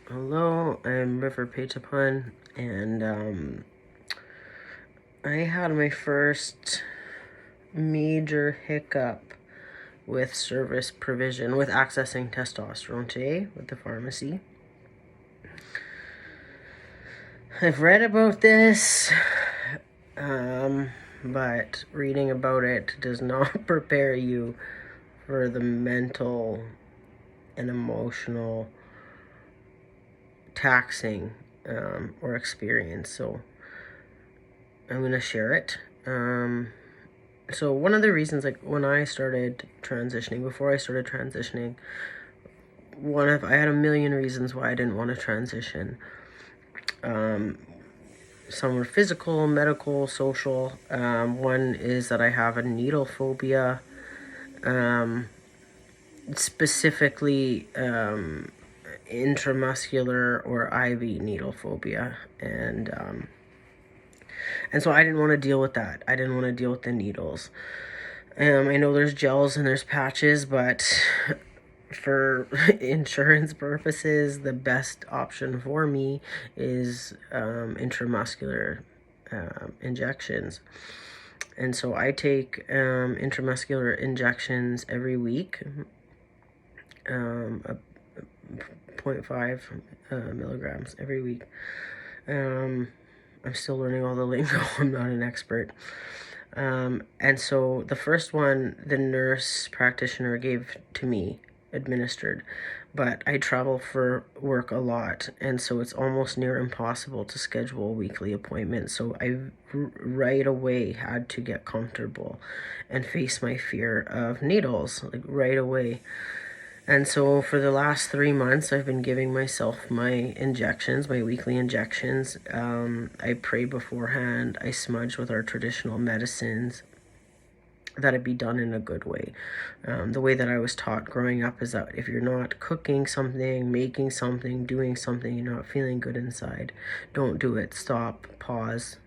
Hello, I'm River Paytapun, and I had my first major hiccup with service provision, with accessing testosterone today with the pharmacy. I've read about this, but reading about it does not prepare you for the mental and emotional taxing or experience. So I'm going to share it. So one of the reasons, like when I started transitioning, before I started transitioning, I had a million reasons why I didn't want to transition. Some were physical, medical, social. One is that I have a needle phobia, specifically intramuscular or IV needle phobia, and so I didn't want to deal with that. I didn't want to deal with the needles. I know there's gels and there's patches, but for insurance purposes, the best option for me is intramuscular injections. And so I take intramuscular injections every week, 0.5 milligrams every week. I'm still learning all the lingo. I'm not an expert. And so the first one, the nurse practitioner gave to me, administered, but I travel for work a lot, and so it's almost near impossible to schedule a weekly appointment. So I right away had to get comfortable and face my fear of needles, like right away. And so for the last 3 months, I've been giving myself my injections, my weekly injections. I pray beforehand. I smudge with our traditional medicines, that it be done in a good way. The way that I was taught growing up is that if you're not cooking something, making something, doing something, you're not feeling good inside, don't do it. Stop, pause,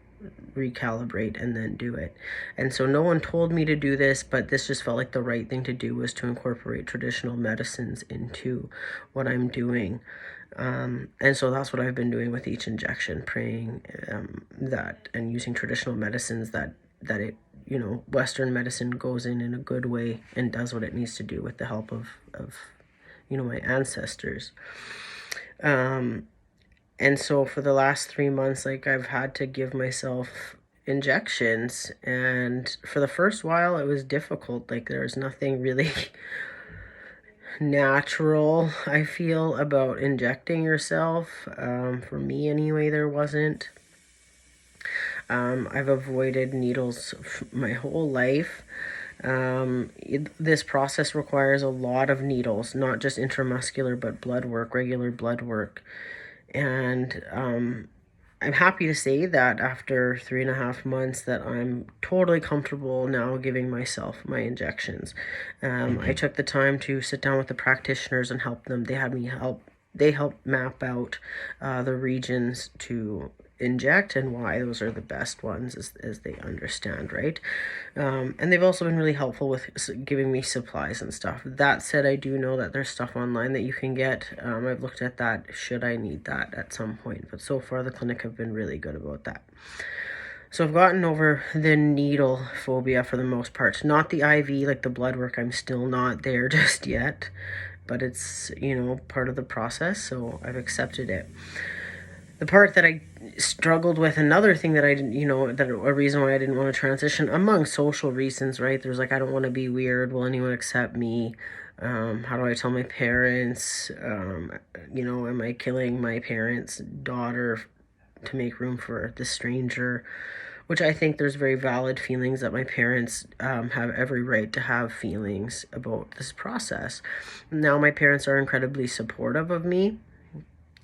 recalibrate, and then do it. And so no one told me to do this, but this just felt like the right thing to do, was to incorporate traditional medicines into what I'm doing. And so that's what I've been doing with each injection, praying that, and using traditional medicines that it, Western medicine goes in a good way and does what it needs to do with the help of my ancestors. And so for the last 3 months, like, I've had to give myself injections, and for the first while it was difficult. Like, there was nothing really natural, I feel, about injecting yourself. For me anyway, there wasn't. I've avoided needles my whole life. This process requires a lot of needles, not just intramuscular, but blood work, regular blood work. And I'm happy to say that after 3.5 months that I'm totally comfortable now giving myself my injections. I took the time to sit down with the practitioners and help them. They helped map out the regions to inject and why those are the best ones, as they understand, right? And they've also been really helpful with giving me supplies and stuff. That said, I do know that there's stuff online that you can get. I've looked at that, should I need that at some point, but so far the clinic have been really good about that. So I've gotten over the needle phobia for the most part. Not the IV, like the blood work, I'm still not there just yet, but it's, part of the process, so I've accepted it. The part that I struggled with, another thing that I didn't, that a reason why I didn't want to transition, among social reasons, right? There's like, I don't want to be weird. Will anyone accept me? How do I tell my parents? Am I killing my parents' daughter to make room for the stranger? Which I think there's very valid feelings that my parents have every right to have feelings about this process. Now, my parents are incredibly supportive of me,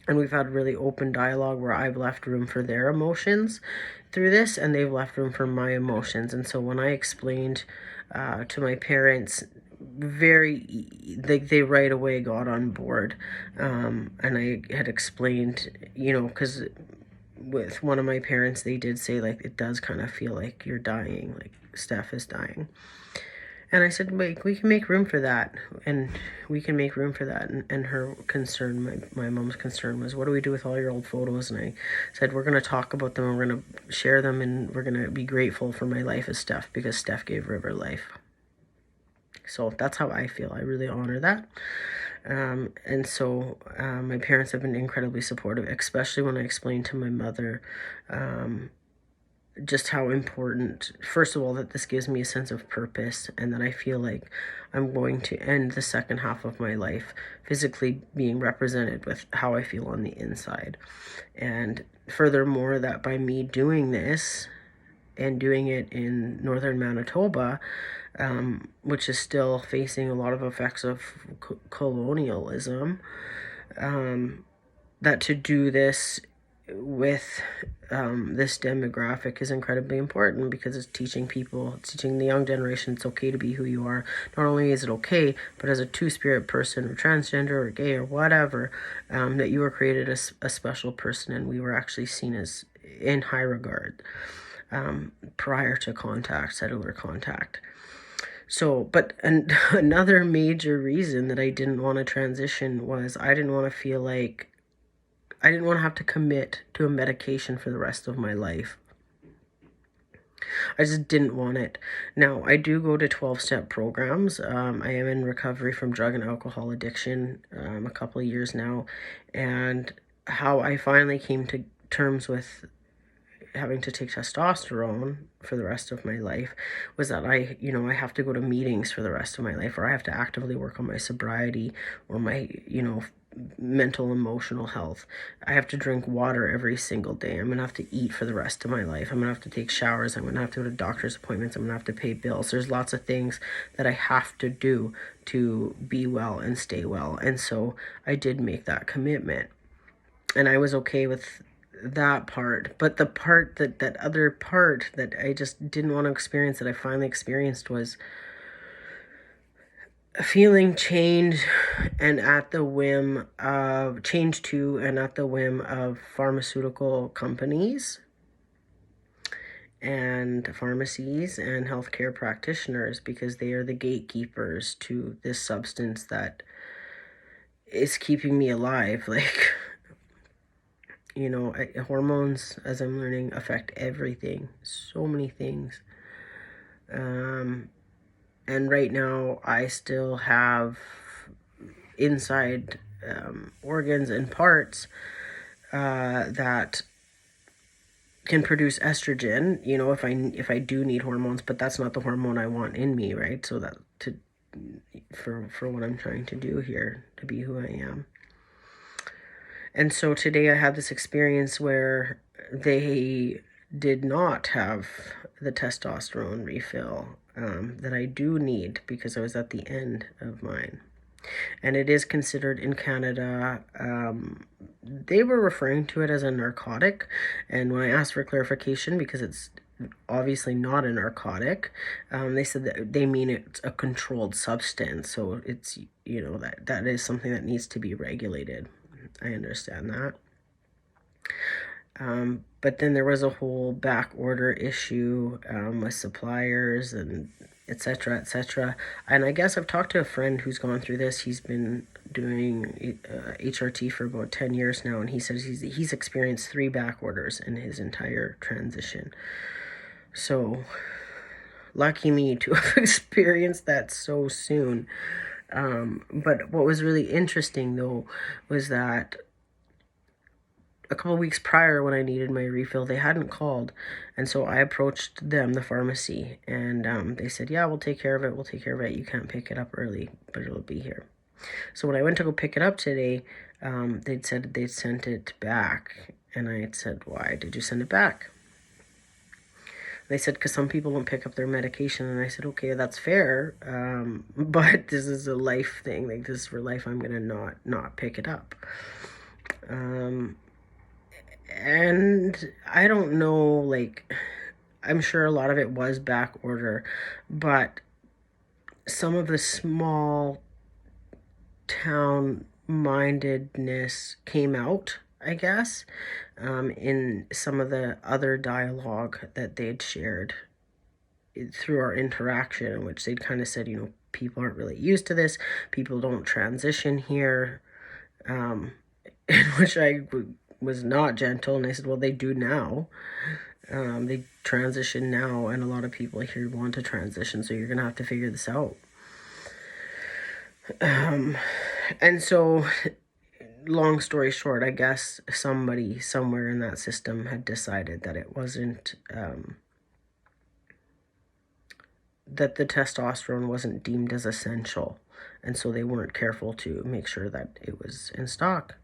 and we've had really open dialogue where I've left room for their emotions through this, and they've left room for my emotions. And so when I explained to my parents, they right away got on board. And I had explained, because with one of my parents, they did say, like, it does kind of feel like you're dying, like Steph is dying. And I said, "Wait, we can make room for that." And we can make room for that. And her concern, my mom's concern was, what do we do with all your old photos? And I said, we're going to talk about them, and we're going to share them, and we're going to be grateful for my life as Steph, because Steph gave River life. So that's how I feel. I really honor that. And so my parents have been incredibly supportive, especially when I explained to my mother just how important, first of all, that this gives me a sense of purpose, and that I feel like I'm going to end the second half of my life physically being represented with how I feel on the inside. And furthermore, that by me doing this and doing it in northern Manitoba, which is still facing a lot of effects of colonialism, that to do this with this demographic is incredibly important, because it's teaching people, it's teaching the young generation it's okay to be who you are. Not only is it okay, but as a two-spirit person, or transgender, or gay, or whatever, that you were created as a special person, and we were actually seen as in high regard prior to contact, cellular contact. So, but another major reason that I didn't want to transition was I didn't want to feel like I didn't want to have to commit to a medication for the rest of my life. I just didn't want it. Now, I do go to 12-step programs. I am in recovery from drug and alcohol addiction a couple of years now. And how I finally came to terms with having to take testosterone for the rest of my life was that I have to go to meetings for the rest of my life, or I have to actively work on my sobriety, or my, mental, emotional health. I have to drink water every single day. I'm going to have to eat for the rest of my life. I'm going to have to take showers. I'm going to have to go to doctor's appointments. I'm going to have to pay bills. There's lots of things that I have to do to be well and stay well. And so I did make that commitment. And I was okay with that part. But the part that other part that I just didn't want to experience, that I finally experienced, was feeling change and at the whim of change to and at the whim of pharmaceutical companies and pharmacies and healthcare practitioners, because they are the gatekeepers to this substance that is keeping me alive. Like, hormones, as I'm learning, affect everything, so many things. And right now, I still have inside organs and parts that can produce estrogen, if I do need hormones, but that's not the hormone I want in me, right? So that for what I'm trying to do here, to be who I am. And so today I had this experience where they did not have the testosterone refill that I do need, because I was at the end of mine. And it is considered in Canada, they were referring to it as a narcotic. And when I asked for clarification, because it's obviously not a narcotic, they said that they mean it's a controlled substance. So it's, that is something that needs to be regulated. I understand that. But then there was a whole back order issue with suppliers and etc., etc. And I guess I've talked to a friend who's gone through this. He's been doing HRT for about 10 years now, and he says he's experienced 3 back orders in his entire transition. So lucky me to have experienced that so soon. But what was really interesting, though, was that a couple of weeks prior, when I needed my refill, they hadn't called. And so I approached them, the pharmacy, and they said, yeah, we'll take care of it. You can't pick it up early, but it'll be here. So when I went to go pick it up today, they'd said they'd sent it back. And I said, why did you send it back? They said, because some people don't pick up their medication. And I said, okay, that's fair. But this is a life thing. Like, this is for life. I'm going to not pick it up. And I don't know, like, I'm sure a lot of it was back order, but some of the small town mindedness came out, I guess, in some of the other dialogue that they'd shared through our interaction, in which they'd kind of said, you know, people aren't really used to this. People don't transition here. In which I was not gentle, and I said, well, they do now. They transition now, and a lot of people here want to transition, so you're going to have to figure this out. And so, long story short, I guess somebody somewhere in that system had decided that it wasn't, that the testosterone wasn't deemed as essential, and so they weren't careful to make sure that it was in stock,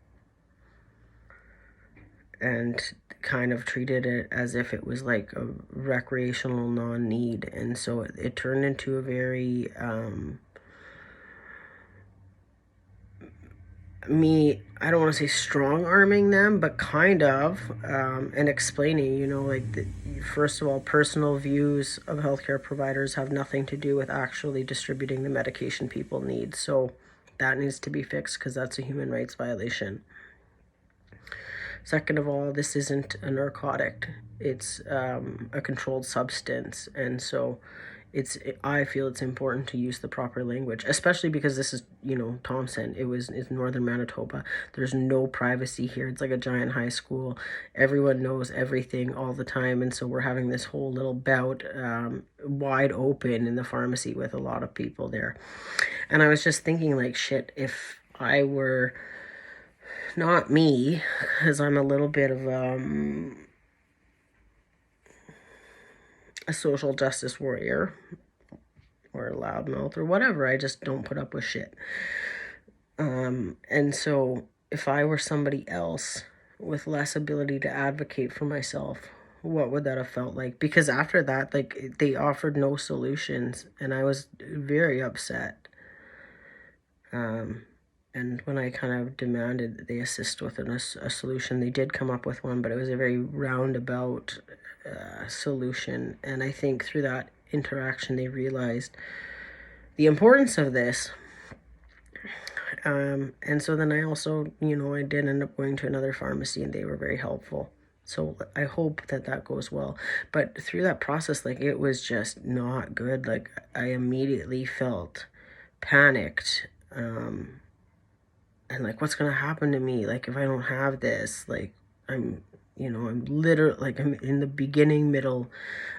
and kind of treated it as if it was like a recreational non-need. And so it turned into a very I don't want to say strong arming them, but kind of, and explaining, you know, like, first of all, personal views of healthcare providers have nothing to do with actually distributing the medication people need. So that needs to be fixed, because that's a human rights violation. Second of all, this isn't a narcotic. It's a controlled substance. And so I feel it's important to use the proper language, especially because this is, you know, Thompson. It's northern Manitoba. There's no privacy here. It's like a giant high school. Everyone knows everything all the time. And so we're having this whole little bout wide open in the pharmacy with a lot of people there. And I was just thinking, like, shit, if I were not me, because I'm a little bit of a social justice warrior, or a loudmouth, or whatever. I just don't put up with shit. And so if I were somebody else with less ability to advocate for myself, what would that have felt like? Because after that, like, they offered no solutions, and I was very upset. And when I kind of demanded that they assist with a solution, they did come up with one, but it was a very roundabout solution. And I think through that interaction, they realized the importance of this. And so then I also, you know, I did end up going to another pharmacy, and they were very helpful. So I hope that that goes well. But through that process, like, it was just not good. Like, I immediately felt panicked. And like, what's gonna happen to me? Like, if I don't have this, like, I'm literally, like, I'm in the beginning, middle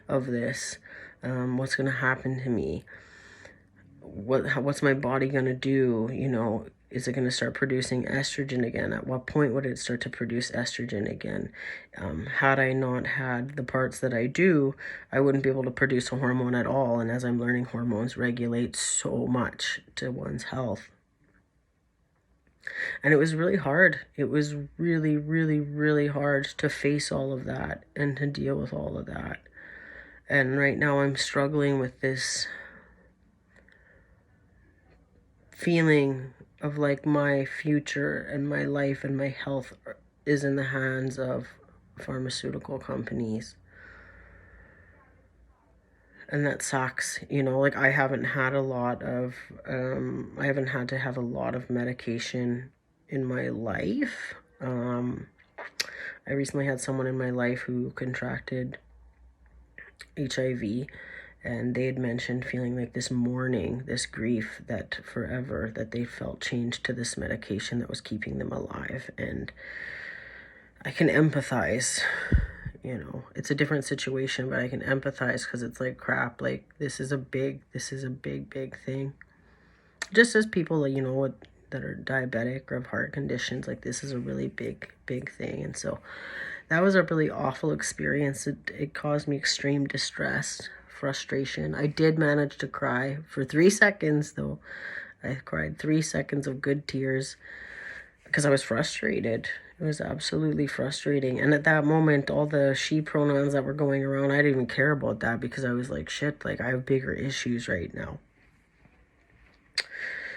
of this. What's gonna happen to me? What's my body gonna do? You know, is it gonna start producing estrogen again? At what point would it start to produce estrogen again? Had I not had the parts that I do, I wouldn't be able to produce a hormone at all. And as I'm learning, hormones regulate so much to one's health. And it was really hard. It was really, really, really hard to face all of that and to deal with all of that. And right now I'm struggling with this feeling of like my future and my life and my health is in the hands of pharmaceutical companies. And that sucks, you know, like, I haven't had to have a lot of medication in my life. I recently had someone in my life who contracted HIV, and they had mentioned feeling like this mourning, this grief that forever that they felt changed to this medication that was keeping them alive. And I can empathize. You know, it's a different situation, but I can empathize, because it's like, crap, like, this is a big thing. Just as people, you know, that are diabetic or have heart conditions, like, this is a really big thing. And so that was a really awful experience. It caused me extreme distress, frustration. I did manage to cry for 3 seconds, though. I cried 3 seconds of good tears, because I was frustrated. It was absolutely frustrating. And at that moment, all the she pronouns that were going around, I didn't even care about that, because I was like, shit, like, I have bigger issues right now.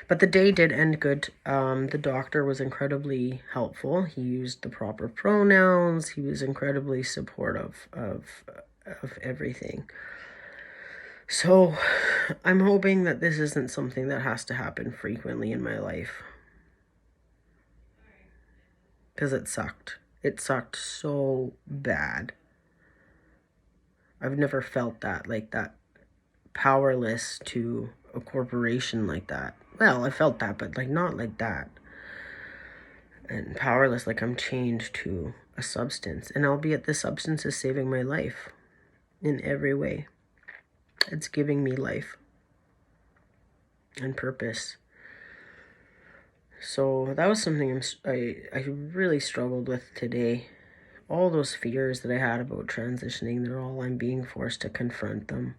But the day did end good. The doctor was incredibly helpful. He used the proper pronouns. He was incredibly supportive of everything. So I'm hoping that this isn't something that has to happen frequently in my life, because it sucked. It sucked so bad. I've never felt that like that powerless to a corporation like that. Well, I felt that, but like not like that. And powerless, like I'm chained to a substance. And albeit the substance is saving my life in every way. It's giving me life and purpose. So that was something I really struggled with today. All those fears that I had about transitioning, I'm being forced to confront them.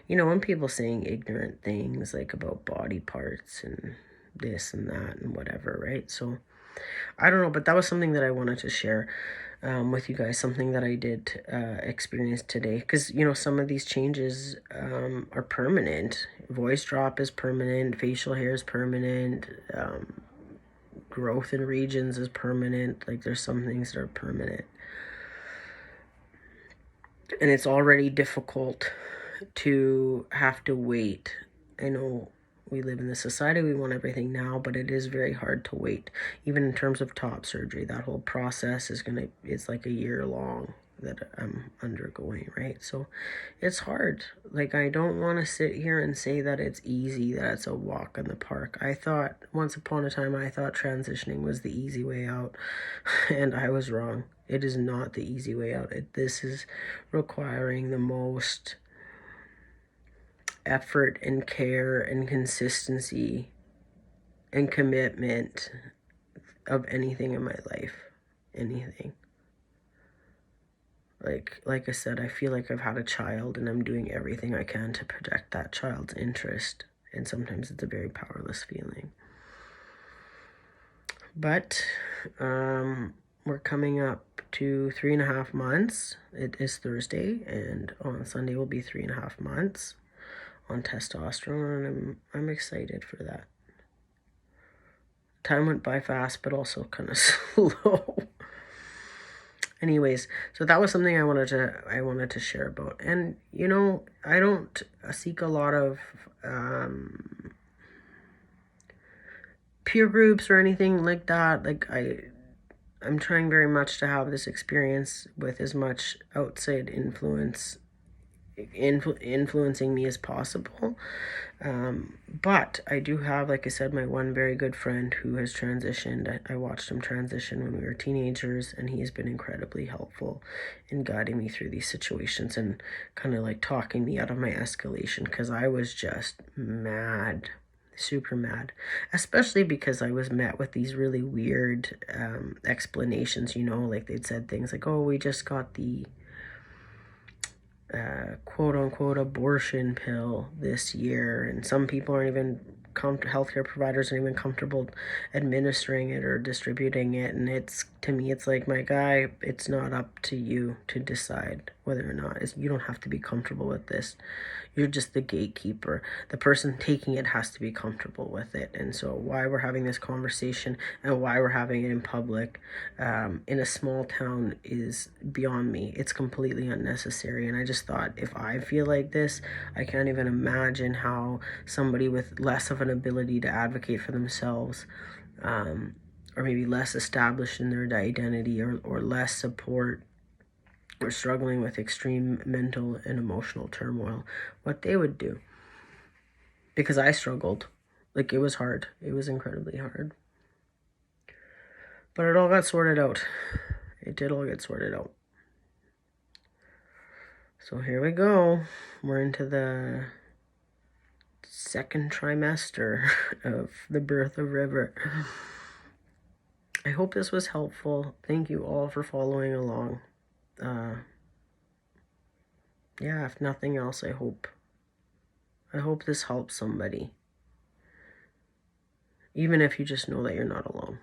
You know, when people saying ignorant things like about body parts and this and that and whatever, right? So I don't know, but that was something that I wanted to share with you guys, something that I did experience today. Because, you know, some of these changes are permanent. Voice drop is permanent, facial hair is permanent, growth in regions is permanent. Like, there's some things that are permanent. And it's already difficult to have to wait. I know we live in this society, we want everything now, but it is very hard to wait. Even in terms of top surgery, that whole process it's like a year long that I'm undergoing, right? So it's hard. Like, I don't want to sit here and say that it's easy, that it's a walk in the park. Once upon a time, I thought transitioning was the easy way out, and I was wrong. It is not the easy way out. This is requiring the most effort and care and consistency and commitment of anything in my life. Anything. Like I said, I feel like I've had a child and I'm doing everything I can to protect that child's interest. And sometimes it's a very powerless feeling. But we're coming up to 3.5 months. It is Thursday, and on Sunday will be 3.5 months on testosterone, and I'm excited for that. Time went by fast, but also kind of slow. Anyways, so that was something I wanted to share about. And you know, I don't seek a lot of peer groups or anything like that. Like, I'm trying very much to have this experience with as much outside influencing me as possible. But I do have, like I said, my one very good friend who has transitioned. I watched him transition when we were teenagers, and he has been incredibly helpful in guiding me through these situations and kind of like talking me out of my escalation, because I was just mad, super mad, especially because I was met with these really weird explanations, you know, like they'd said things like, oh, we just got the quote unquote abortion pill this year, and some people aren't even healthcare providers aren't even comfortable administering it or distributing it. And to me it's like, my guy, it's not up to you to decide whether or not you don't have to be comfortable with this. You're just the gatekeeper. The person taking it has to be comfortable with it. And so why we're having this conversation and why we're having it in public in a small town is beyond me. It's completely unnecessary. And I just thought, if I feel like this, I can't even imagine how somebody with less of an ability to advocate for themselves, or maybe less established in their identity, or less support, or struggling with extreme mental and emotional turmoil, what they would do. Because I struggled. Like, it was hard. It was incredibly hard. But it all got sorted out. It did all get sorted out. So here we go. We're into the second trimester of the birth of River. I hope this was helpful. Thank you all for following along. Yeah, if nothing else, I hope this helps somebody. Even if you just know that you're not alone.